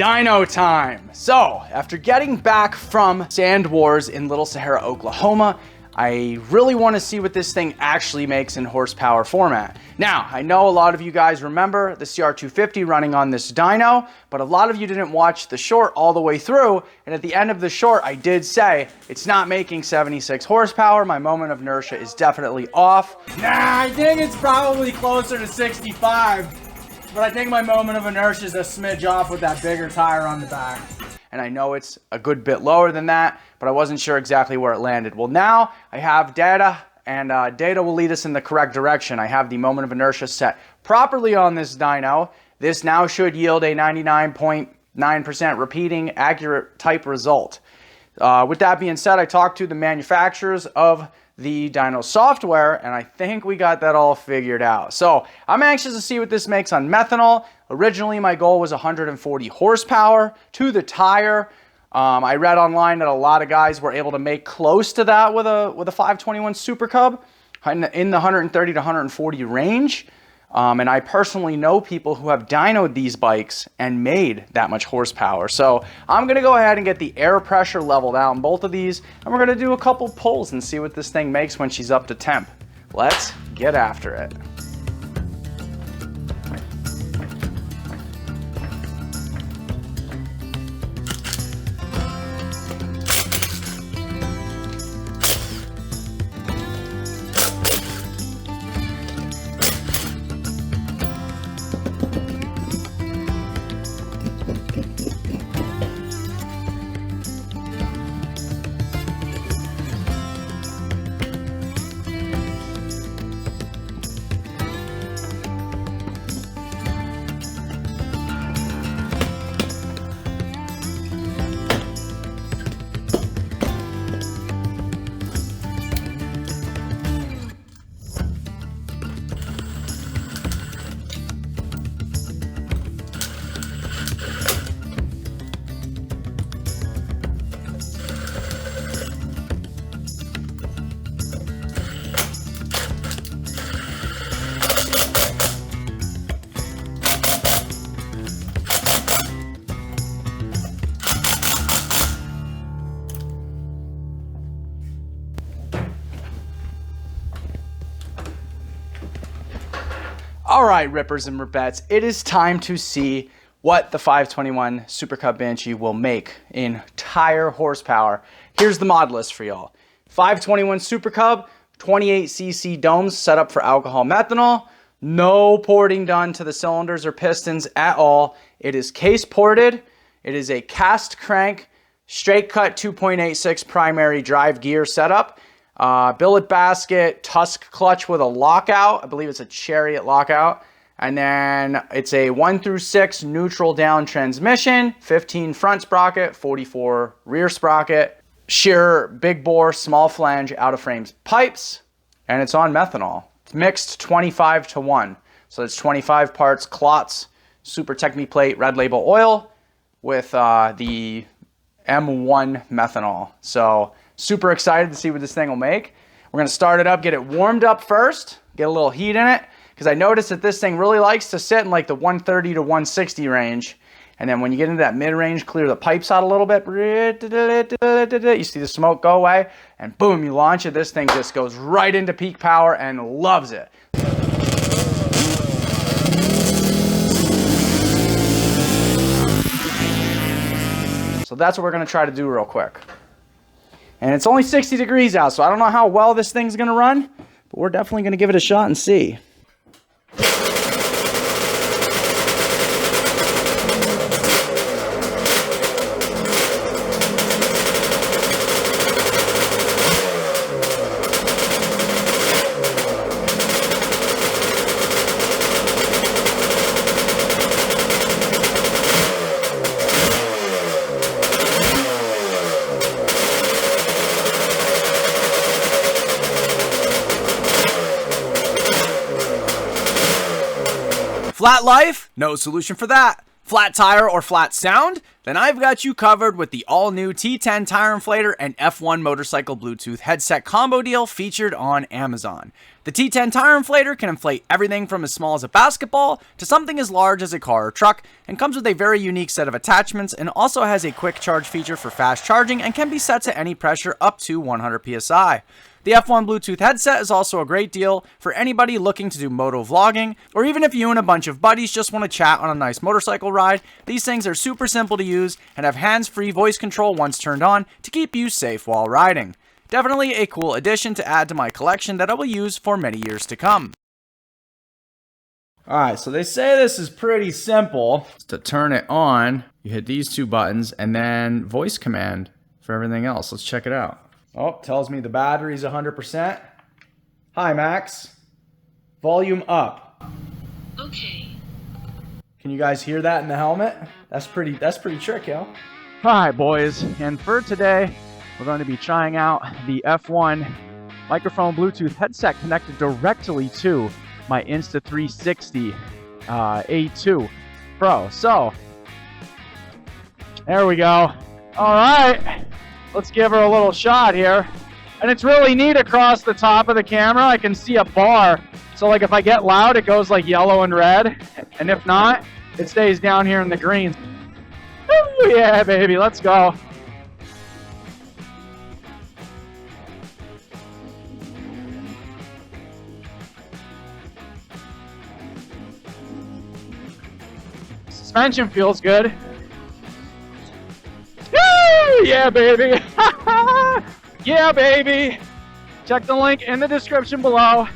dyno time. So after getting back from Sand Wars in Little Sahara, Oklahoma, I really want to see what this thing actually makes in horsepower format. Now, I know a lot of you guys remember the CR250 running on this dyno, but a lot of you didn't watch the short all the way through, and at the end of the short, I did say it's not making 76 horsepower. My moment of inertia is definitely off. Nah, I think it's probably closer to 65, but I think my moment of inertia is a smidge off with that bigger tire on the back. And I know it's a good bit lower than that, but I wasn't sure exactly where it landed. Well, now I have data, and data will lead us in the correct direction. I have the moment of inertia set properly on this dyno. This now should yield a 99.9% repeating accurate type result. With that being said, I talked to the manufacturers of the dyno software, and I think we got that all figured out. So I'm anxious to see what this makes on methanol. Originally, my goal was 140 horsepower to the tire. I read online that a lot of guys were able to make close to that with a 521 Supercub in the 130 to 140 range. And I personally know people who have dynoed these bikes and made that much horsepower. So I'm going to go ahead and get the air pressure leveled out on both of these, and we're going to do a couple pulls and see what this thing makes when she's up to temp. Let's get after it. All right, rippers and ripettes, it is time to see what the 521 Supercub Banshee will make in tire horsepower. Here's the mod list for y'all. 521 Supercub, 28cc domes set up for alcohol methanol. No porting done to the cylinders or pistons at all. It is case ported. It is a cast crank, straight cut 2.86 primary drive gear setup. Billet basket, tusk clutch with a lockout. I believe it's a Chariot lockout. And then it's a 1 through 6 neutral down transmission, 15 front sprocket, 44 rear sprocket, sheer big bore, small flange, out of frames pipes, and it's on methanol. It's mixed 25-1. So it's 25 parts Klotz Super Techni Plate Red Label oil with the M1 methanol. So super excited to see what this thing will make. We're going to start it up, get it warmed up first, get a little heat in it, because I noticed that this thing really likes to sit in like the 130 to 160 range. And then when you get into that mid-range, clear the pipes out a little bit. You see the smoke go away, and boom, you launch it. This thing just goes right into peak power and loves it. So that's what we're going to try to do real quick. And it's only 60 degrees out, so I don't know how well this thing's going to run, but we're definitely going to give it a shot and see. Flat life? No solution for that. Flat tire or flat sound? Then I've got you covered with the all-new T10 tire inflator and F1 motorcycle Bluetooth headset combo deal featured on Amazon. The T10 tire inflator can inflate everything from as small as a basketball to something as large as a car or truck, and comes with a very unique set of attachments, and also has a quick charge feature for fast charging and can be set to any pressure up to 100 psi. The F1 Bluetooth headset is also a great deal for anybody looking to do moto vlogging, or even if you and a bunch of buddies just want to chat on a nice motorcycle ride. These things are super simple to use and have hands-free voice control once turned on to keep you safe while riding. Definitely a cool addition to add to my collection that I will use for many years to come. Alright, so they say this is pretty simple. To turn it on, you hit these two buttons and then voice command for everything else. Let's check it out. Oh, tells me the battery's 100%. Hi, Max. Volume up. Okay. Can you guys hear that in the helmet? That's pretty trick, yo. Hi, boys. And for today, we're going to be trying out the F1 microphone Bluetooth headset connected directly to my Insta360 A2 Pro. So, there we go. All right. Let's give her a little shot here. And it's really neat across the top of the camera. I can see a bar. So like if I get loud, it goes like yellow and red. And if not, it stays down here in the green. Ooh, yeah, baby, let's go. Suspension feels good. Yeah, baby. Yeah, baby. Check the link in the description below.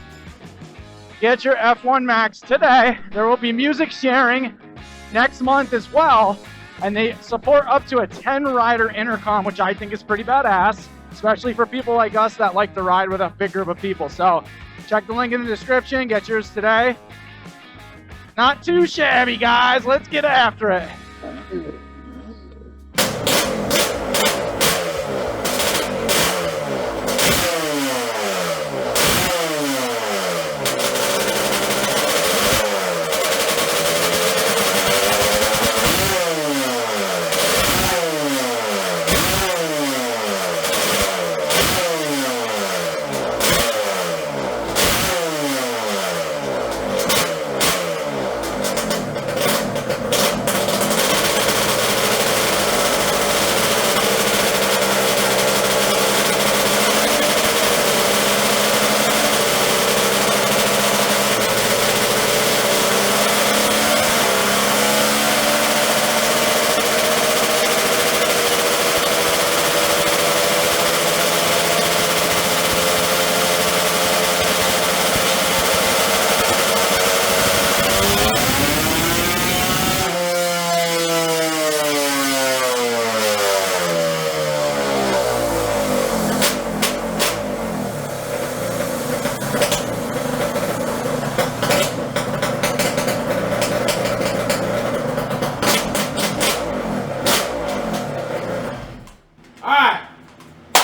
Get your F1 Max today. There will be music sharing next month as well. And they support up to a 10-rider intercom, which I think is pretty badass, especially for people like us that like to ride with a big group of people. So check the link in the description. Get yours today. Not too shabby, guys. Let's get after it.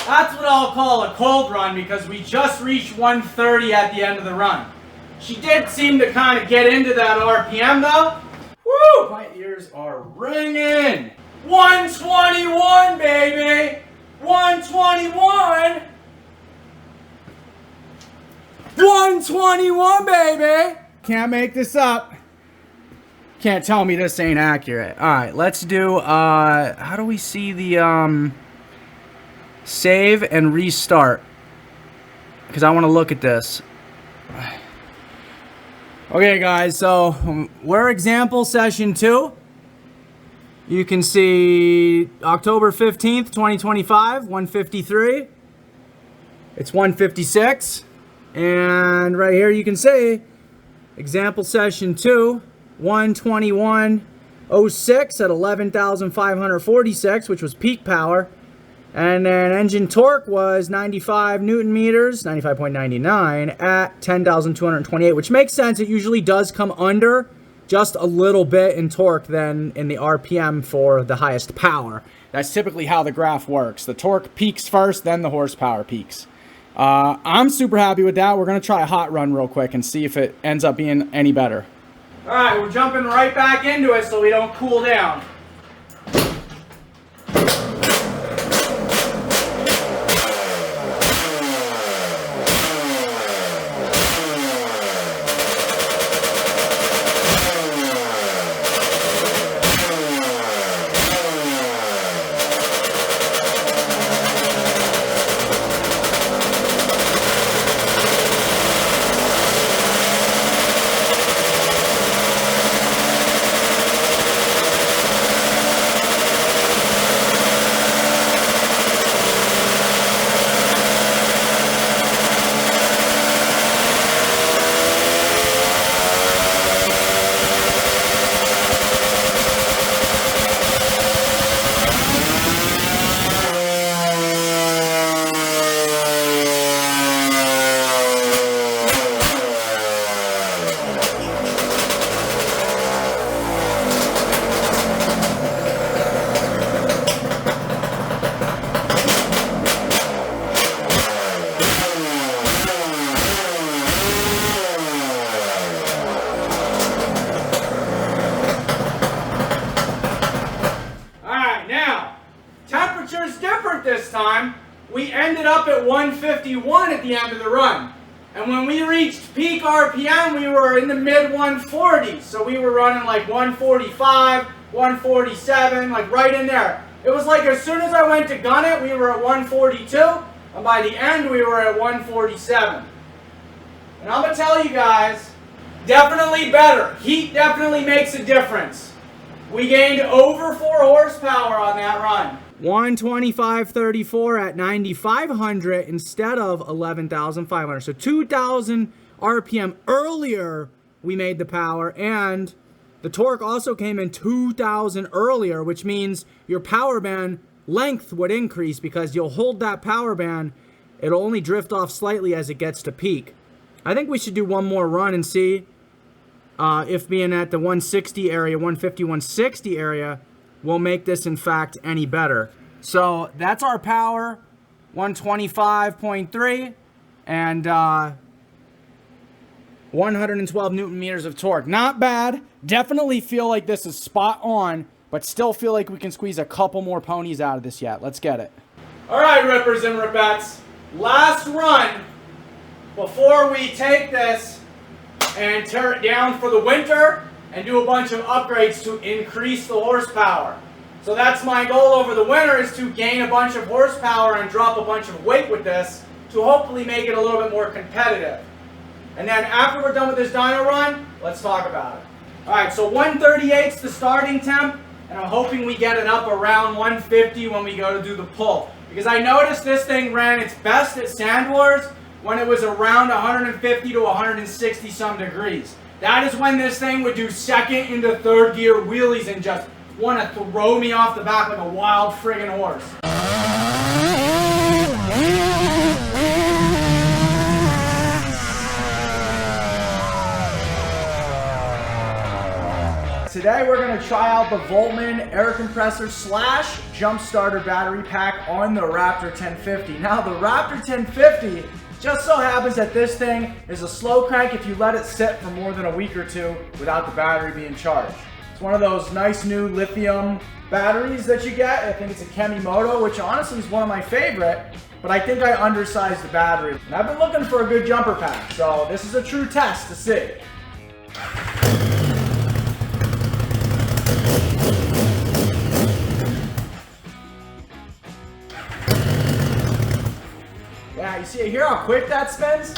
That's what I'll call a cold run because we just reached 130 at the end of the run. She did seem to kind of get into that RPM though. Woo! My ears are ringing. 121, baby! 121! 121, baby! Can't make this up. Can't tell me this ain't accurate. Alright, let's do, how do we see the, save and restart? Because I want to look at this. Okay, guys, so we're example session 2. You can see October 15th, 2025, 153. It's 156. And right here you can see example session 2, 121.06 at 11,546, which was peak power. And then engine torque was 95 Newton meters, 95.99 at 10,228, which makes sense. It usually does come under just a little bit in torque than in the RPM for the highest power. That's typically how the graph works. The torque peaks first, then the horsepower peaks. I'm super happy with that. We're going to try a hot run real quick and see if it ends up being any better. All right, we're jumping right back into it so we don't cool down. This time, we ended up at 151 at the end of the run. And when we reached peak RPM, we were in the mid 140s. So we were running like 145, 147, like right in there. It was like as soon as I went to gun it, we were at 142. And by the end, we were at 147. And I'm going to tell you guys, definitely better. Heat definitely makes a difference. We gained over 4 horsepower on that run. 125.34 at 9,500 instead of 11,500. So 2,000 RPM earlier we made the power, and the torque also came in 2,000 earlier, which means your power band length would increase because you'll hold that power band. It'll only drift off slightly as it gets to peak. I think we should do one more run and see if being at the 160 area, 150, 160 area, will make this in fact any better. So that's our power, 125.3 and 112 Newton meters of torque. Not bad. Definitely feel like this is spot on, but still feel like we can squeeze a couple more ponies out of this yet. Let's get it. All right, Rippers and Ripettes. Last run before we take this and tear it down for the winter and do a bunch of upgrades to increase the horsepower. So that's my goal over the winter, is to gain a bunch of horsepower and drop a bunch of weight with this to hopefully make it a little bit more competitive. And then after we're done with this dyno run, let's talk about it. Alright, so 138's the starting temp, and I'm hoping we get it up around 150 when we go to do the pull. Because I noticed this thing ran its best at Sand Wars when it was around 150 to 160 some degrees. That is when this thing would do second into third gear wheelies and just want to throw me off the back like a wild friggin' horse. Today we're going to try out the VTOMAN air compressor slash jump starter battery pack on the Raptor 1050. Now the Raptor 1050 just so happens that this thing is a slow crank if you let it sit for more than a week or two without the battery being charged. It's one of those nice new lithium batteries that you get. I think it's a Kemimoto, which honestly is one of my favorite, but I think I undersized the battery. And I've been looking for a good jumper pack, so this is a true test to see. Yeah, you see, hear how quick that spins?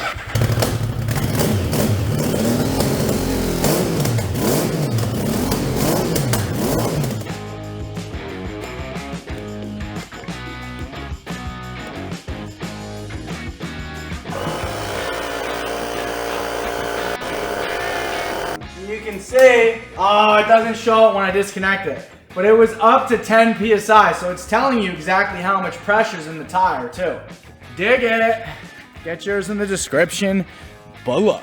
You can see, oh, it doesn't show it when I disconnect it, but it was up to 10 PSI, so it's telling you exactly how much pressure's in the tire too. Dig it. Get yours in the description below.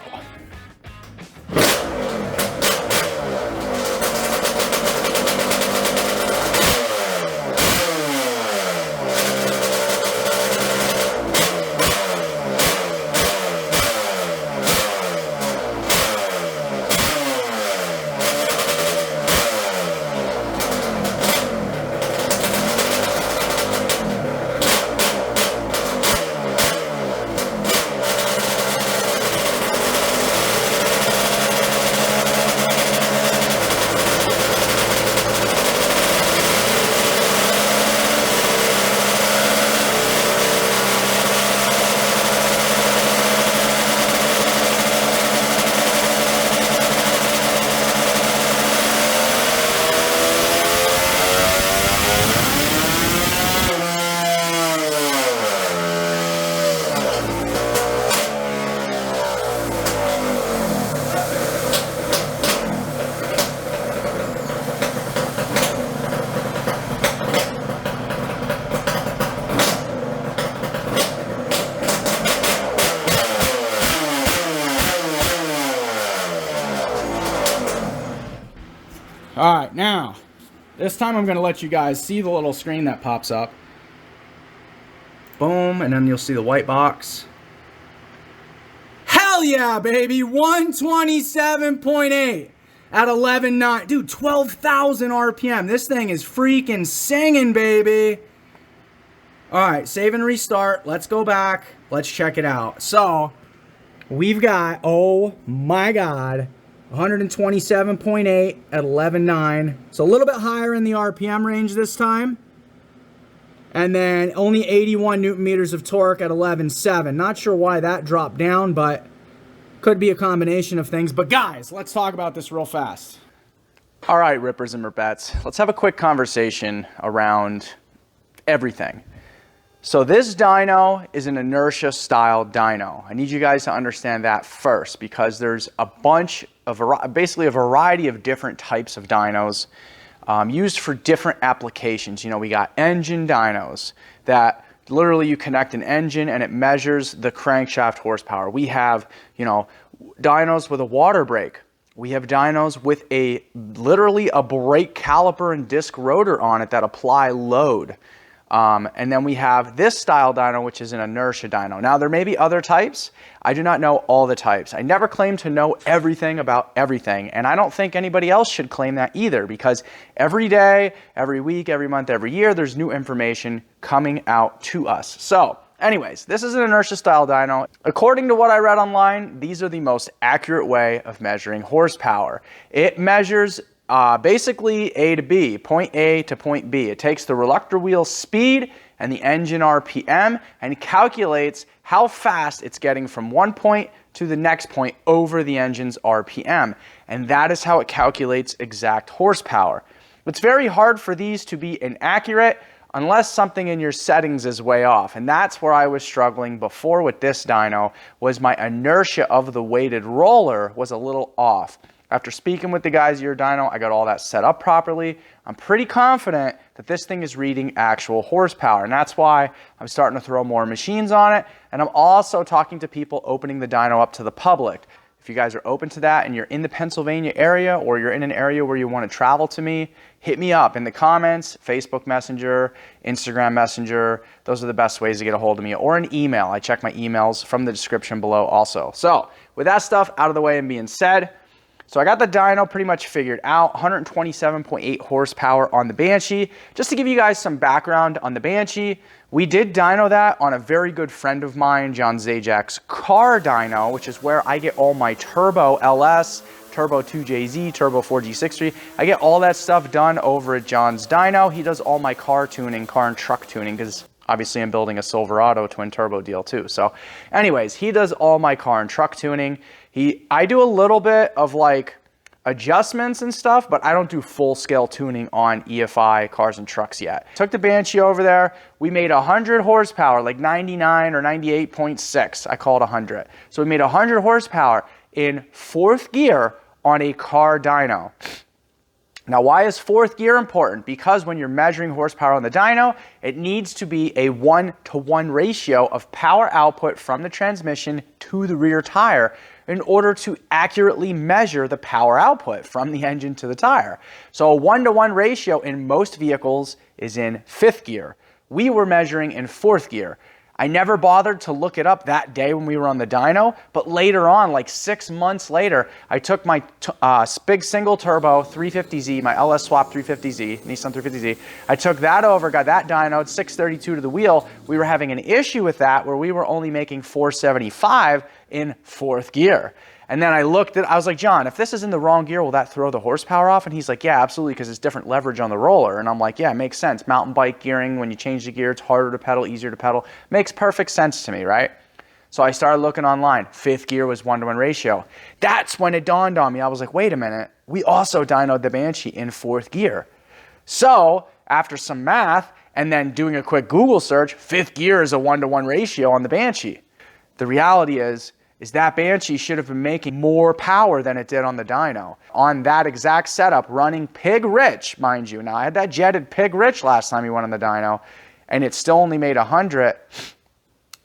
right, now, this time I'm gonna let you guys see the little screen that pops up. Boom, and then you'll see the white box. Hell yeah, baby, 127.8 at 11.9. Dude, 12,000 RPM. This thing is freaking singing, baby. All right, save and restart. Let's go back. Let's check it out. So, we've got, oh my God, 127.8 at 11.9. So a little bit higher in the RPM range this time. And then only 81 Newton meters of torque at 11.7. Not sure why that dropped down, but could be a combination of things. But guys, let's talk about this real fast. All right, Rippers and Rippettes, let's have a quick conversation around everything. So this dyno is an inertia style dyno. I need you guys to understand that first, because there's a bunch of, basically a variety of different types of dynos used for different applications. You know, we got engine dynos that literally you connect an engine and it measures the crankshaft horsepower. We have, you know, dynos with a water brake. We have dynos with literally a brake caliper and disc rotor on it that apply load. And then we have this style dyno, which is an inertia dyno. Now, there may be other types. I do not know all the types. I never claim to know everything about everything, and I don't think anybody else should claim that either, because every day, every week, every month, every year, there's new information coming out to us. So, anyways, this is an inertia style dyno. According to what I read online, these are the most accurate way of measuring horsepower. It measures basically A to B, point A to point B. It takes the reluctor wheel speed and the engine RPM and calculates how fast it's getting from one point to the next point over the engine's RPM. And that is how it calculates exact horsepower. It's very hard for these to be inaccurate unless something in your settings is way off. And that's where I was struggling before with this dyno, was my inertia of the weighted roller was a little off. After speaking with the guys at your dyno, I got all that set up properly. I'm pretty confident that this thing is reading actual horsepower, and that's why I'm starting to throw more machines on it, and I'm also talking to people opening the dyno up to the public. If you guys are open to that and you're in the Pennsylvania area, or you're in an area where you want to travel to me, hit me up in the comments, Facebook Messenger, Instagram Messenger. Those are the best ways to get a hold of me, or an email. I check my emails from the description below also. So with that stuff out of the way and being said, so I got the dyno pretty much figured out, 127.8 horsepower on the Banshee. Just to give you guys some background on the Banshee, we did dyno that on a very good friend of mine, John Zajak's car dyno, which is where I get all my Turbo LS, Turbo 2JZ, Turbo 4G63. I get all that stuff done over at John's dyno. He does all my car tuning, car and truck tuning, because obviously I'm building a Silverado twin turbo deal too. So anyways, he does all my car and truck tuning. I do a little bit of like adjustments and stuff, but I don't do full scale tuning on EFI cars and trucks yet. Took the Banshee over there. We made 100 horsepower, like 99 or 98.6. I call it 100. So we made 100 horsepower in fourth gear on a car dyno. Now, why is fourth gear important? Because when you're measuring horsepower on the dyno, it needs to be a 1-to-1 ratio of power output from the transmission to the rear tire in order to accurately measure the power output from the engine to the tire. So a 1-to-1 ratio in most vehicles is in fifth gear. We were measuring in fourth gear. I never bothered to look it up that day when we were on the dyno, but later on, like 6 months later, I took my big single turbo 350Z, my LS Swap 350Z, Nissan 350Z. I took that over, got that dynoed, 632 to the wheel. We were having an issue with that where we were only making 475 in fourth gear. And then I looked at, I was like, John, if this is in the wrong gear, will that throw the horsepower off? And he's like, yeah, absolutely, because it's different leverage on the roller. And I'm like, yeah, it makes sense. Mountain bike gearing, when you change the gear, it's harder to pedal, easier to pedal. Makes perfect sense to me, right? So I started looking online. Fifth gear was 1-to-1 ratio. That's when it dawned on me. I was like, wait a minute. We also dynoed the Banshee in fourth gear. So after some math and then doing a quick Google search, fifth gear is a 1-to-1 ratio on the Banshee. The reality is that Banshee should have been making more power than it did on the dyno. On that exact setup, running pig rich, mind you. Now, I had that jetted pig rich last time we went on the dyno, and it still only made 100.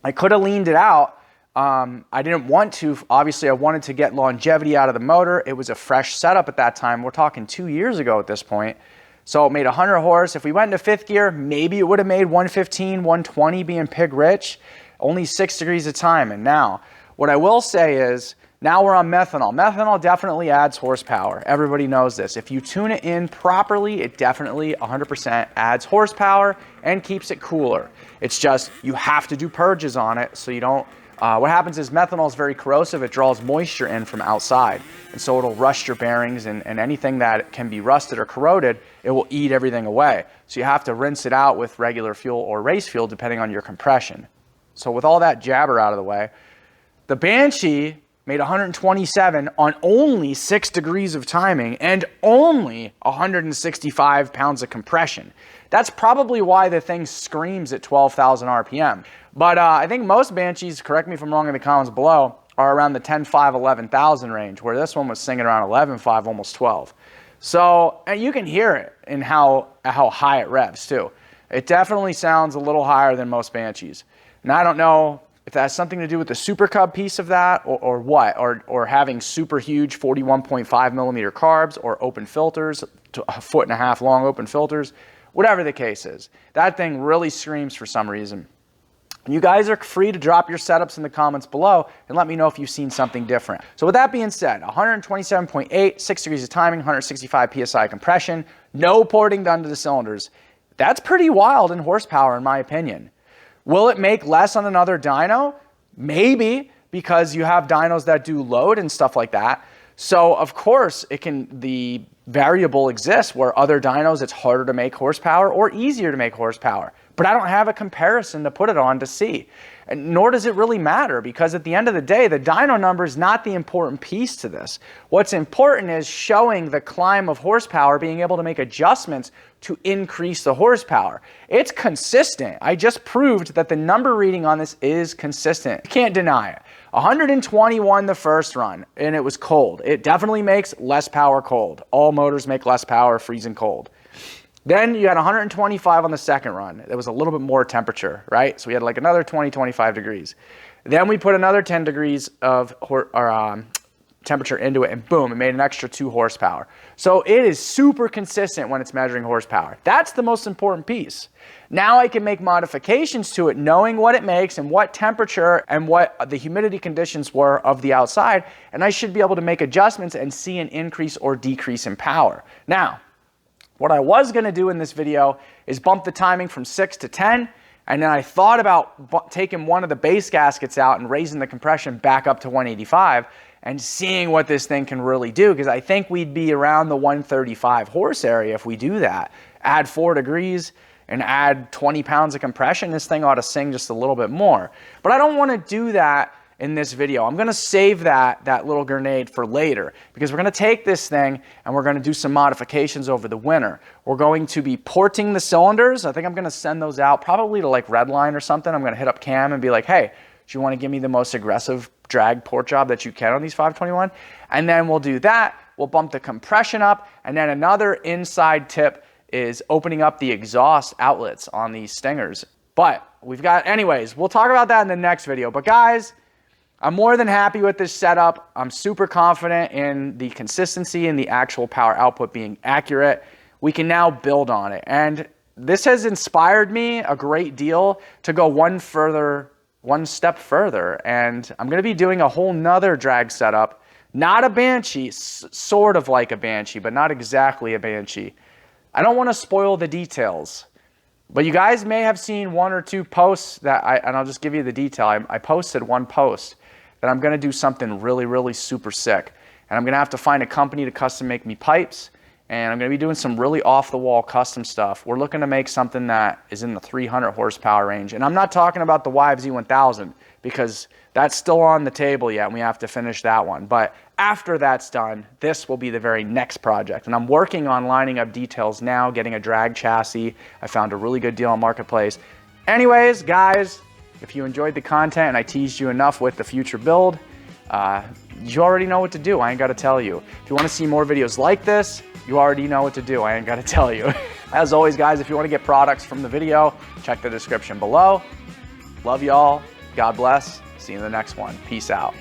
I could have leaned it out I didn't want to. Obviously, I wanted to get longevity out of the motor. It was a fresh setup at that time. We're talking 2 years ago at this point. So it made 100 horse. If we went into 5th gear, maybe it would have made 115, 120 being pig rich. Only 6 degrees of time. And now, what I will say is, now we're on methanol. Methanol definitely adds horsepower. Everybody knows this. If you tune it in properly, it definitely 100% adds horsepower and keeps it cooler. It's just, you have to do purges on it so you don't, what happens is methanol is very corrosive. It draws moisture in from outside. And so it'll rust your bearings, and anything that can be rusted or corroded, it will eat everything away. So you have to rinse it out with regular fuel or race fuel depending on your compression. So with all that jabber out of the way, the Banshee made 127 on only 6 degrees of timing and only 165 pounds of compression. That's probably why the thing screams at 12,000 RPM. But I think most Banshees, correct me if I'm wrong in the comments below, are around the 10.5, 11,000 range, where this one was singing around 11.5, almost 12. So, and you can hear it in how high it revs too. It definitely sounds a little higher than most Banshees. And I don't know if that has something to do with the Supercub piece of that, or what, or having super huge 41.5 millimeter carbs, or open filters, to 1.5 foot long open filters, whatever the case is. That thing really screams for some reason. You guys are free to drop your setups in the comments below and let me know if you've seen something different. So with that being said, 127.8, 6 degrees of timing, 165 PSI compression, no porting done to the cylinders. That's pretty wild in horsepower in my opinion. Will it make less on another dyno? Maybe, because you have dynos that do load and stuff like that. So of course the variable exists where other dynos it's harder to make horsepower or easier to make horsepower. But I don't have a comparison to put it on to see. And nor does it really matter, because at the end of the day, the dyno number is not the important piece to this. What's important is showing the climb of horsepower, being able to make adjustments to increase the horsepower. It's consistent. I just proved that the number reading on this is consistent. You can't deny it. 121 the first run, and it was cold. It definitely makes less power cold. All motors make less power freezing cold. Then you had 125 on the second run. There was a little bit more temperature, right? So we had like another 20, 25 degrees. Then we put another 10 degrees of temperature into it, and boom, it made an extra 2 horsepower. So it is super consistent when it's measuring horsepower. That's the most important piece. Now I can make modifications to it, knowing what it makes and what temperature and what the humidity conditions were of the outside, and I should be able to make adjustments and see an increase or decrease in power. Now, what I was going to do in this video is bump the timing from 6 to 10, and then I thought about taking one of the base gaskets out and raising the compression back up to 185 and seeing what this thing can really do, because I think we'd be around the 135 horse area if we do that. Add 4 degrees and add 20 pounds of compression, this thing ought to sing just a little bit more. But I don't want to do that in this video. I'm going to save that little grenade for later, because we're going to take this thing and we're going to do some modifications over the winter. We're going to be porting the cylinders. I think I'm going to send those out probably to like Redline or something. I'm going to hit up Cam and be like, hey, do you want to give me the most aggressive drag port job that you can on these 521? And then we'll do that. We'll bump the compression up. And then another inside tip is opening up the exhaust outlets on these stingers. But we've got, anyways, we'll talk about that in the next video. But guys, I'm more than happy with this setup. I'm super confident in the consistency and the actual power output being accurate. We can now build on it. And this has inspired me a great deal to go one step further. And I'm going to be doing a whole nother drag setup. Not a Banshee, sort of like a Banshee, but not exactly a Banshee. I don't want to spoil the details, but you guys may have seen 1 or 2 posts that and I'll just give you the detail. I posted one post that I'm going to do something really, really super sick. And I'm going to have to find a company to custom make me pipes. And I'm going to be doing some really off-the-wall custom stuff. We're looking to make something that is in the 300 horsepower range. And I'm not talking about the YFZ1000, because that's still on the table yet, and we have to finish that one. But after that's done, this will be the very next project. And I'm working on lining up details now, getting a drag chassis. I found a really good deal on Marketplace. Anyways, guys, if you enjoyed the content and I teased you enough with the future build, you already know what to do. I ain't got to tell you. If you want to see more videos like this, you already know what to do. I ain't got to tell you. As always, guys, if you want to get products from the video, check the description below. Love y'all. God bless. See you in the next one. Peace out.